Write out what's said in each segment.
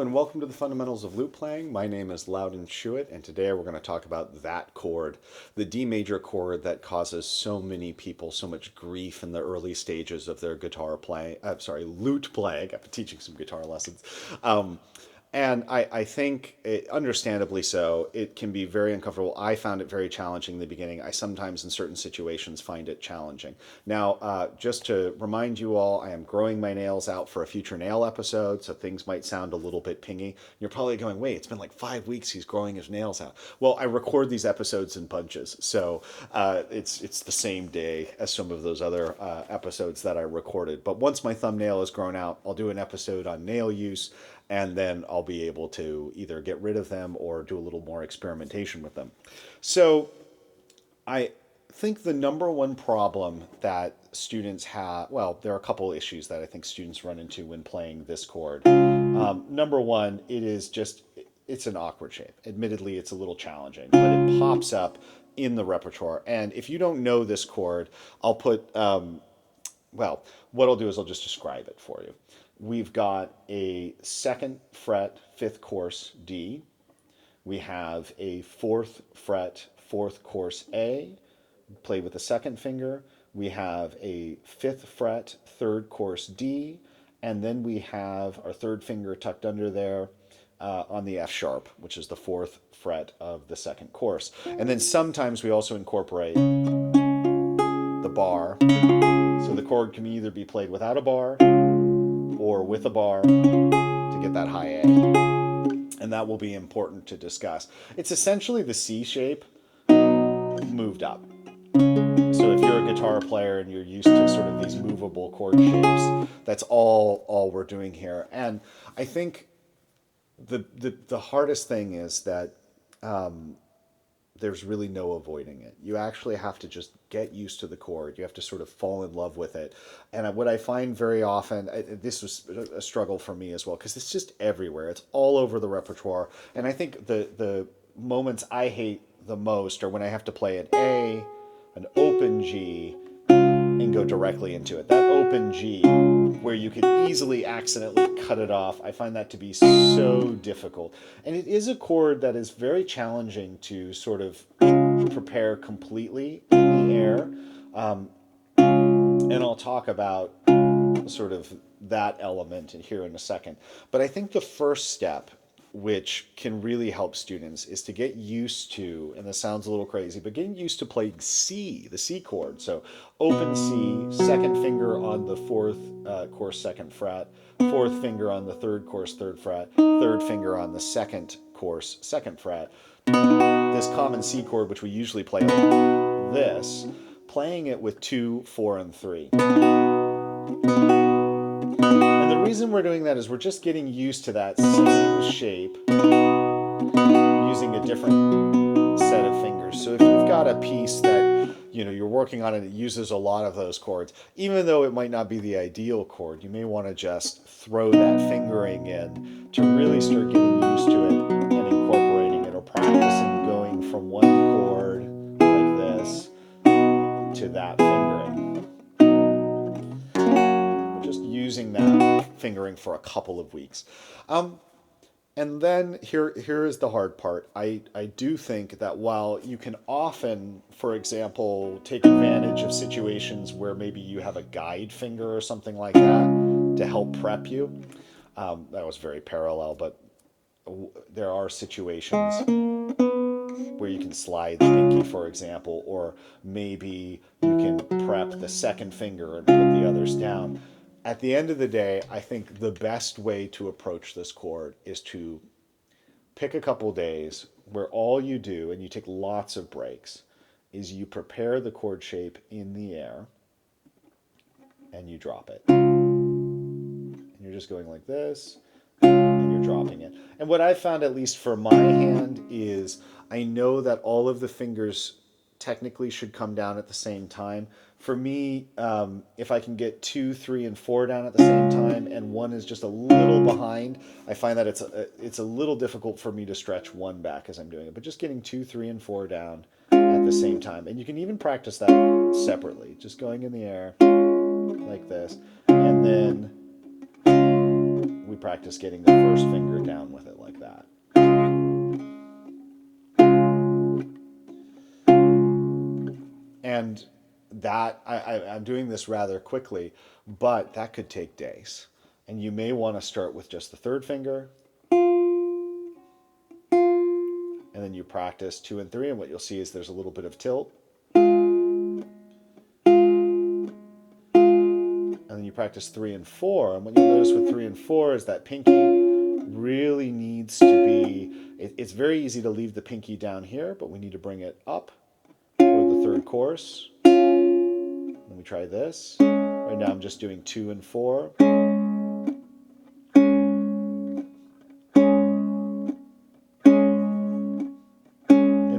and welcome to the Fundamentals of Lute Playing. My name is Laudon Schuett, and today we're going to talk about that chord, the D major chord that causes so many people so much grief in the early stages of their lute playing. I've been teaching some guitar lessons. And I think, understandably so, it can be very uncomfortable. I found it very challenging in the beginning. I sometimes, in certain situations, find it challenging. Now, just to remind you all, I am growing my nails out for a future nail episode, so things might sound a little bit pingy. You're probably going, wait, it's been like 5 weeks he's growing his nails out. Well, I record these episodes in bunches, so it's the same day as some of those other episodes that I recorded. But once my thumbnail is grown out, I'll do an episode on nail use, and then I'll be able to either get rid of them or do a little more experimentation with them. So I think the number one problem that students have, well, there are a couple issues that I think students run into when playing this chord. Number one, it's an awkward shape. Admittedly, it's a little challenging, but it pops up in the repertoire. And if you don't know this chord, I'll put, what I'll do is I'll just describe it for you. We've got a 2nd fret, 5th course D. We have a 4th fret, 4th course A, played with the 2nd finger. We have a 5th fret, 3rd course D, and then we have our 3rd finger tucked under there on the F sharp, which is the 4th fret of the 2nd course. And then sometimes we also incorporate the bar. So the chord can either be played without a bar or with a bar to get that high A. And that will be important to discuss. It's essentially the C shape moved up. So if you're a guitar player and you're used to sort of these movable chord shapes, that's all we're doing here. And I think the hardest thing is that there's really no avoiding it. You actually have to just get used to the chord. You have to sort of fall in love with it. And what I find very often, this was a struggle for me as well, because it's just everywhere. It's all over the repertoire. And I think the moments I hate the most are when I have to play an A, an open G, and go directly into it. That open G, where you could easily accidentally cut it off, I find that to be so difficult. And it is a chord that is very challenging to sort of prepare completely in the air. And I'll talk about sort of that element here in a second. But I think the first step, which can really help students, is to get used to, and this sounds a little crazy, but getting used to playing C, the C chord. So open C, 2nd finger on the 4th course 2nd fret, 4th finger on the 3rd course 3rd fret, 3rd finger on the 2nd course 2nd fret. This common C chord, which we usually play like this, playing it with 2, 4, and 3. The reason we're doing that is we're just getting used to that same shape using a different set of fingers. So if you've got a piece that you're working on and it uses a lot of those chords, even though it might not be the ideal chord, you may want to just throw that fingering in to really start getting used to it and incorporating it, or practicing going from one chord like this to that fingering. Just using that fingering for a couple of weeks. And then here is the hard part. I do think that while you can often, for example, take advantage of situations where maybe you have a guide finger or something like that to help prep you, that was very parallel, but there are situations where you can slide the pinky, for example, or maybe you can prep the 2nd finger and put the others down. At the end of the day, I think the best way to approach this chord is to pick a couple days where all you do, and you take lots of breaks, is you prepare the chord shape in the air and you drop it. And you're just going like this, and you're dropping it. And what I've found, at least for my hand, is I know that all of the fingers technically should come down at the same time. For me, if I can get 2, 3, and 4 down at the same time, and one is just a little behind, I find that it's a little difficult for me to stretch one back as I'm doing it. But just getting 2, 3, and 4 down at the same time, and you can even practice that separately, just going in the air like this, and then we practice getting the first finger down with it like that. And that, I'm doing this rather quickly, but that could take days. And you may want to start with just the third finger, and then you practice 2 and 3, and what you'll see is there's a little bit of tilt. And then you practice 3 and 4, and what you'll notice with 3 and 4 is that pinky really needs to be, it's very easy to leave the pinky down here, but we need to bring it up toward the third course. Let me try this. Right now I'm just doing 2 and 4.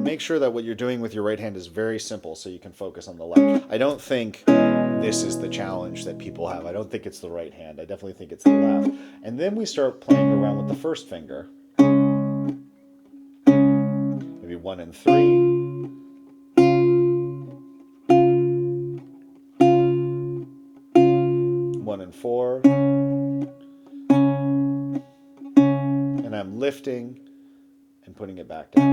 Make sure that what you're doing with your right hand is very simple so you can focus on the left. I don't think this is the challenge that people have. I don't think it's the right hand. I definitely think it's the left. And then we start playing around with the first finger. Maybe 1 and 3. One and 4. And I'm lifting and putting it back down.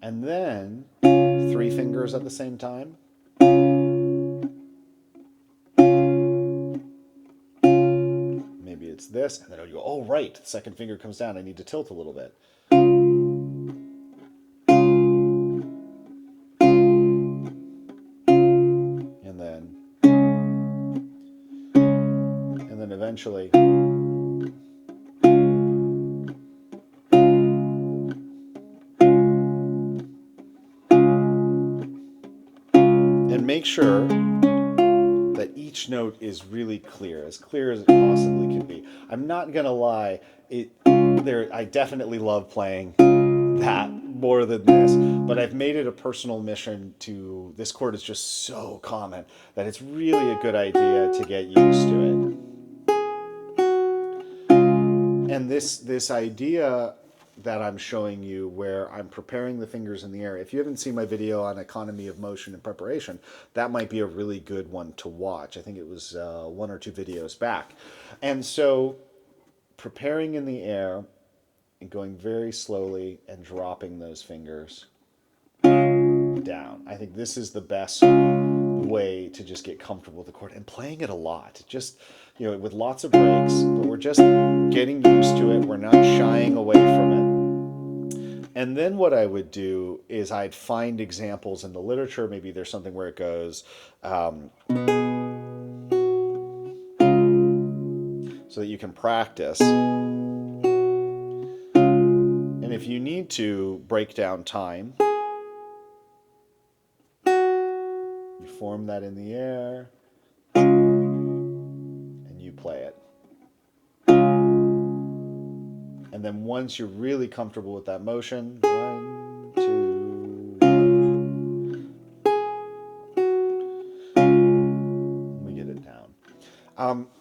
And then 3 fingers at the same time. Maybe it's this, and then you go, oh right, the second finger comes down, I need to tilt a little bit. And then eventually make sure that each note is really clear as it possibly can be. I'm not gonna lie, I definitely love playing that more than this, but I've made it a personal mission to, this chord is just so common that it's really a good idea to get used to it. And this idea that I'm showing you where I'm preparing the fingers in the air. If you haven't seen my video on economy of motion and preparation, that might be a really good one to watch. I think it was 1 or 2 videos back. And so preparing in the air and going very slowly and dropping those fingers down. I think this is the best way to just get comfortable with the chord and playing it a lot. Just, with lots of breaks, but we're just getting used to it. We're not shying away from it. And then what I would do is I'd find examples in the literature. Maybe there's something where it goes, so that you can practice. And if you need to break down time, you form that in the air, and you play it. And then once you're really comfortable with that motion, 1, 2, we get it down.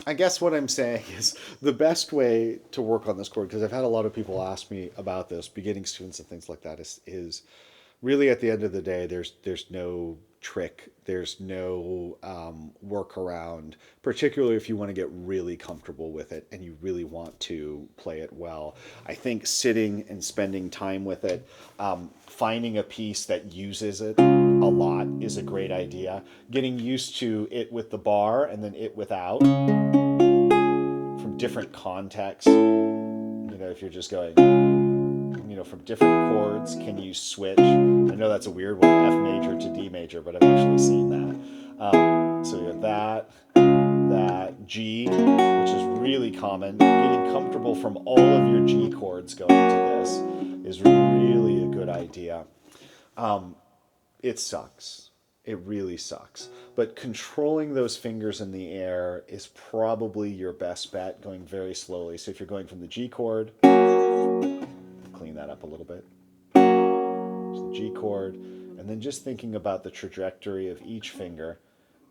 I guess what I'm saying is the best way to work on this chord, because I've had a lot of people ask me about this, beginning students and things like that, is really at the end of the day, there's no trick, there's no workaround, particularly if you want to get really comfortable with it and you really want to play it well. I think sitting and spending time with it, finding a piece that uses it a lot is a great idea. Getting used to it with the bar and then it without, from different contexts. If you're just going, from different chords, can you switch? I know that's a weird one, F major to D major, but I've actually seen that. So you have that, G, which is really common. Getting comfortable from all of your G chords going to this is really a good idea. It sucks. It really sucks. But controlling those fingers in the air is probably your best bet, going very slowly. So if you're going from the G chord, clean that up a little bit. There's the G chord, and then just thinking about the trajectory of each finger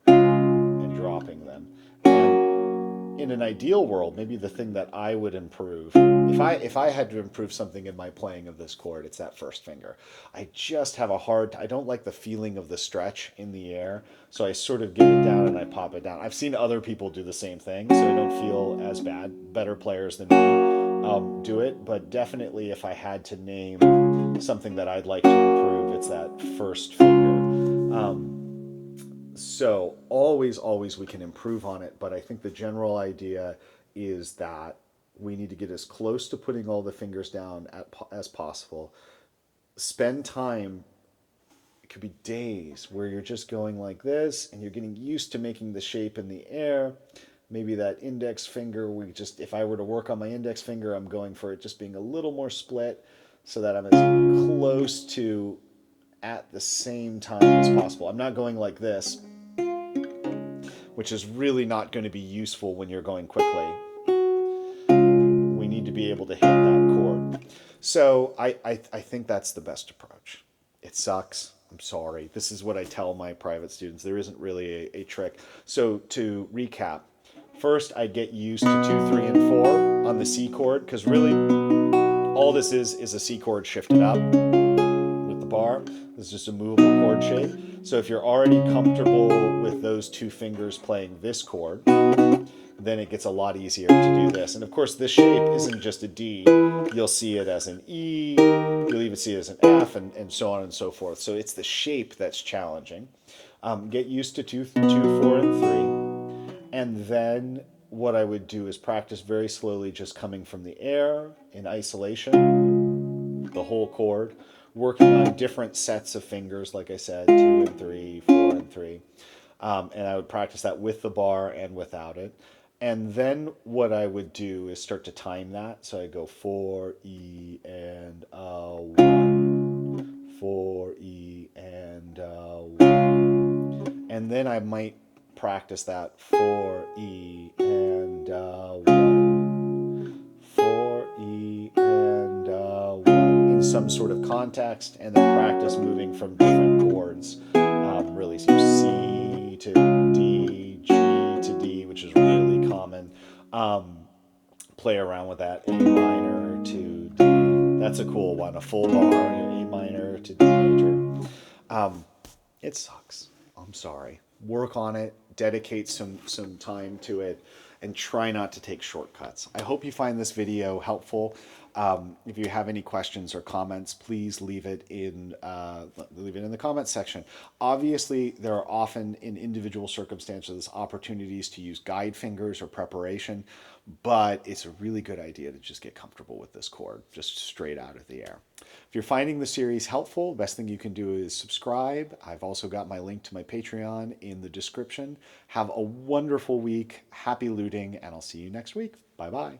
and dropping them. And in an ideal world, maybe the thing that I would improve, if I had to improve something in my playing of this chord, it's that first finger. I just have I don't like the feeling of the stretch in the air, so I sort of get it down and I pop it down. I've seen other people do the same thing, so I don't feel as bad. Better players than me do it, but definitely if I had to name something that I'd like to improve, it's that first finger. So always we can improve on it, but I think the general idea is that we need to get as close to putting all the fingers down as possible. Spend time, it could be days, where you're just going like this and you're getting used to making the shape in the air. Maybe that index finger, if I were to work on my index finger, I'm going for it just being a little more split so that I'm as close to at the same time as possible. I'm not going like this, which is really not going to be useful when you're going quickly. We need to be able to hit that chord. So I think that's the best approach. It sucks. I'm sorry. This is what I tell my private students. There isn't really a trick. So to recap, first I get used to 2, 3, and 4 on the C chord, because really all this is a C chord shifted up with the bar. This is just a movable chord shape. So if you're already comfortable with those 2 fingers playing this chord, then it gets a lot easier to do this. And of course, this shape isn't just a D. You'll see it as an E, you'll even see it as an F, and so on and so forth. So it's the shape that's challenging. Get used to 2, 4, and 3. And then what I would do is practice very slowly, just coming from the air in isolation, the whole chord, working on different sets of fingers, like I said, 2 and 3, 4 and 3. And I would practice that with the bar and without it. And then what I would do is start to time that. So I go 4, E, and 1, 4, E, and 1. And then I might practice that 4, E, and 1, 4, E, and 1 in some sort of context, and then practice moving from different chords. Really, so C to D, G to D, which is really common. Play around with that. A minor to D. That's a cool one. A full bar, A minor to D major. It sucks. I'm sorry. Work on it. Dedicate some time to it, and try not to take shortcuts. I hope you find this video helpful. If you have any questions or comments, please leave it in the comments section. Obviously, there are often, in individual circumstances, opportunities to use guide fingers or preparation, but it's a really good idea to just get comfortable with this chord, just straight out of the air. If you're finding the series helpful, the best thing you can do is subscribe. I've also got my link to my Patreon in the description. Have a wonderful week. Happy luting, and I'll see you next week. Bye-bye.